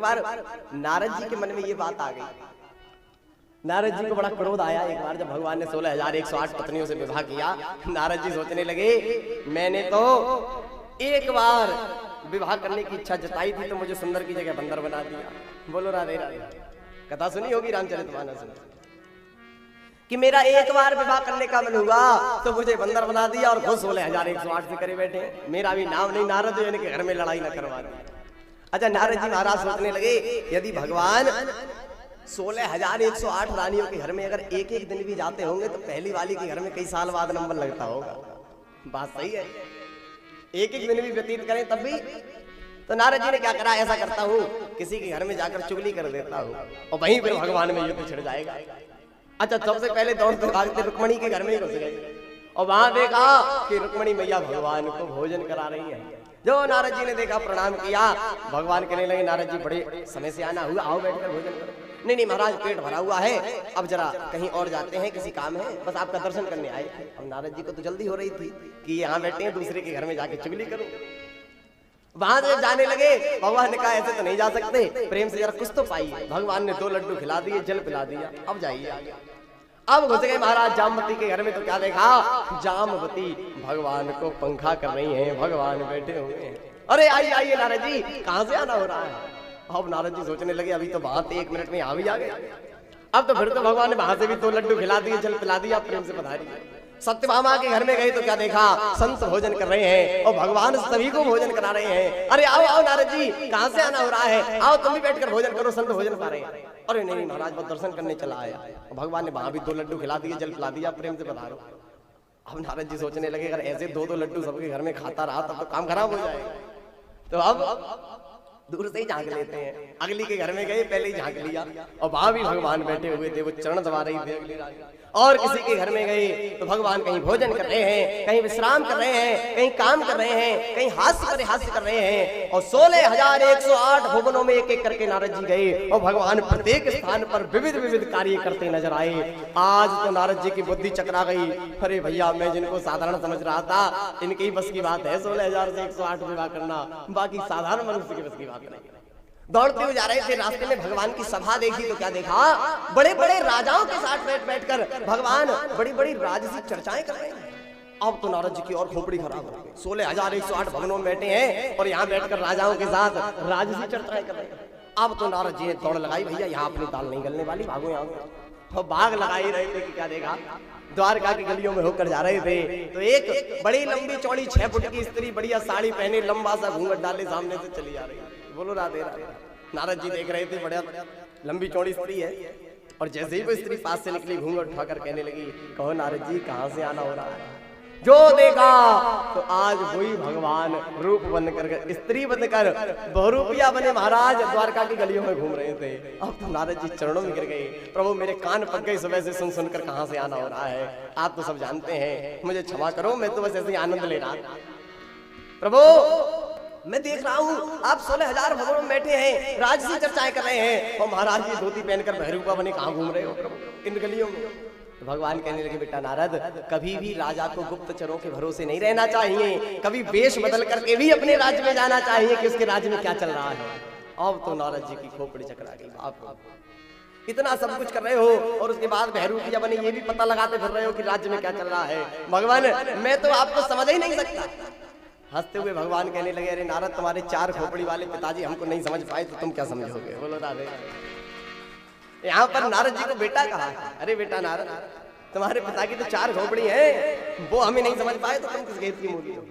बार नारद जी के मन में ये बात आ गई। नारद जी को बड़ा क्रोध आया एक बार जब भगवान ने 16,108 पत्नियों से विवाह किया। नारद जी सोचने लगे मैंने तो एक बार विवाह करने की इच्छा जताई थी तो मुझे सुंदर की जगह बंदर बना दिया। बोलो राधे राधे। कथा सुनी होगी रामचरितमानस में कि मेरा एक बार विवाह करने का मन हुआ तो मुझे बंदर बना दिया और खुद 16,108 से करे बैठे। मेरा भी नाम नहीं नारद, इनके घर में लड़ाई न करवा दी। अच्छा, नारद जी महाराज सोचने लगे यदि भगवान 16,108 रानियों के घर में अगर एक एक दिन भी जाते होंगे तो पहली वाली के घर में कई साल बाद नंबर लगता होगा। बात सही है, एक एक दिन भी व्यतीत करें तब भी। तो नारद जी ने क्या करा, ऐसा करता हूँ किसी के घर में जाकर चुगली कर देता हूँ और वहीं पे भगवान में युद्ध छिड़ जाएगा। अच्छा, सबसे पहले दौड़ते भागते रुक्मणी के घर में ही घुस गए और वहां देखा कि रुक्मणी मैया भगवान को भोजन करा रही है। जो नारद जी ने देखा प्रणाम किया, भगवान कहने लगे नारद जी बड़े समय से आना हुआ, आओ बैठकर भोजन करो। नहीं नहीं महाराज, पेट भरा हुआ है, अब जरा कहीं और जाते हैं, किसी काम है, बस आपका दर्शन करने आए थे। अब नारद जी को तो जल्दी हो रही थी कि यहाँ बैठे हैं, दूसरे के घर में जाके चुगली करूं। वहां से जाने लगे, भगवान ने कहा ऐसे तो नहीं जा सकते, प्रेम से जरा कुछ तो पाइए। भगवान ने 2 लड्डू खिला दिए, जल पिला दिया, अब जाइए आगे। अब घुस गए महाराज जामवती के घर में तो क्या देखा, जामवती भगवान को पंखा कर रही हैं, भगवान बैठे हुए हैं। अरे आइए आइए नारद जी, कहां से आना हो रहा है। अब नारद जी सोचने लगे अभी तो वहां 1 मिनट में यहाँ भी आ गए, अब तो फिर तो भगवान ने वहां से भी 2 लड्डू खिला दिए, जल पिला दिया, प्रेम से पधारी। सत्यभामा के घर में गए तो क्या देखा, संत भोजन कर रहे हैं और भगवान सभी को भोजन करा रहे हैं। अरे आओ आओ नारद जी, कहां से आना हो रहा है, आओ तुम भी बैठकर भोजन करो, संत भोजन कर रहे हैं। अरे नहीं महाराज, बस दर्शन करने चला आया। भगवान ने वहां भी 2 लड्डू खिला दिए, जल पिला दिया, प्रेम से पधारो। अब नारद जी सोचने लगे अगर ऐसे 2-2 लड्डू सबके घर में खाता रहा तब तो काम खराब हो जाएगा। तो अब दूर से ही झांक लेते हैं। अगली के घर में गए, पहले ही झांक लिया और वहां भी भगवान बैठे हुए थे, वो चरण दबा रही थी अगली रात। और किसी के घर में गए तो भगवान कहीं भोजन कर रहे हैं, कहीं विश्राम कर रहे हैं, कहीं काम कर रहे हैं, कहीं हास्य कर रहे हैं। और 16,108 भुवनों में एक एक करके नारद जी गए और भगवान प्रत्येक स्थान पर विविध विविध कार्य करते नजर आए। आज तो नारद जी की बुद्धि चकरा गई। अरे भैया, मैं जिनको साधारण समझ रहा था इनकी ही बस की बात है 16,108 विवाह करना, बाकी साधारण मनुष्य की बस की बात नहीं। दौड़ते हुए जा रहे थे, रास्ते में भगवान की सभा देखी तो क्या देखा, बड़े बड़े राजाओं के साथ बैठकर भगवान बड़ी बड़ी राजसी चर्चाएं कर रहे हैं। अब तो नारद जी की और खोपड़ी खराब हो गई। 16,108 भवनों में बैठे हैं और यहाँ बैठकर राजाओं के साथ राजसी चर्चाएं कर रहे हैं। अब तो नारद जी ने दौड़ लगाई, भैया यहाँ अपनी दाल नहीं गलने वाली, भागो यहाँ। बाग लगा ही रहे थे कि क्या देखा, द्वारका की गलियों में होकर जा रहे थे तो एक बड़ी लंबी चौड़ी 6 फुट की स्त्री बढ़िया साड़ी पहने, लंबा सा घूंघट डाले सामने से चली जा रही है। बोलो राधे राधे। नारद जी देख रहे थे, बढ़िया लंबी चौड़ी स्त्री है और जैसे ही वो स्त्री पास से निकली, घूंघट उठाकर कहने लगी, कहो नारद जी कहां से आना हो रहा है। जो देखा तो आज वही भगवान रूप बनकर, स्त्री बनकर बहुरूपिया बने महाराज द्वारका की गलियों में घूम रहे थे। अब तो नारद जी चरणों में गिर गए, प्रभु मेरे कान पक गए सुबह से सुन सुनकर कहां से आना हो रहा है। आप तो सब जानते हैं, मुझे क्षमा करो, मैं तो बस ऐसे ही आनंद ले रहा था। प्रभु मैं देख रहा हूँ आप 16,000 भवनों में बैठे हैं, राजसी चर्चाएं कर रहे हैं और महाराज जी धोती पहनकर बहरूपा बने कहाँ घूम रहे हो प्रभु इन गलियों में। तो भगवान कहने लगे, बेटा नारद, कभी भी राजा को गुप्तचरों के भरोसे नहीं रहना चाहिए, कभी वेश बदल करके भी अपने राज्य में जाना चाहिए कि उसके राज्य में क्या चल रहा है। अब तो नारद जी की खोपड़ी चकरा गई। बाप, इतना सब कुछ कर रहे हो और उसके बाद बहरूपिया बने ये भी पता लगाते फिर रहे हो कि राज्य में क्या चल रहा है। भगवान मैं तो आपको समझ ही नहीं सकता। हंसते हुए भगवान कहने लगे, अरे नारद, तुम्हारे 4 खोपड़ी वाले पिताजी हमको नहीं समझ पाए तो तुम क्या समझोगे। बोलो राधे। यहाँ पर नारद जी को बेटा कहा, अरे बेटा नारद, तुम्हारे पिता की तो 4 खोपड़ी है, वो हमें नहीं समझ पाए तो तुम किस खेत की मूली हो।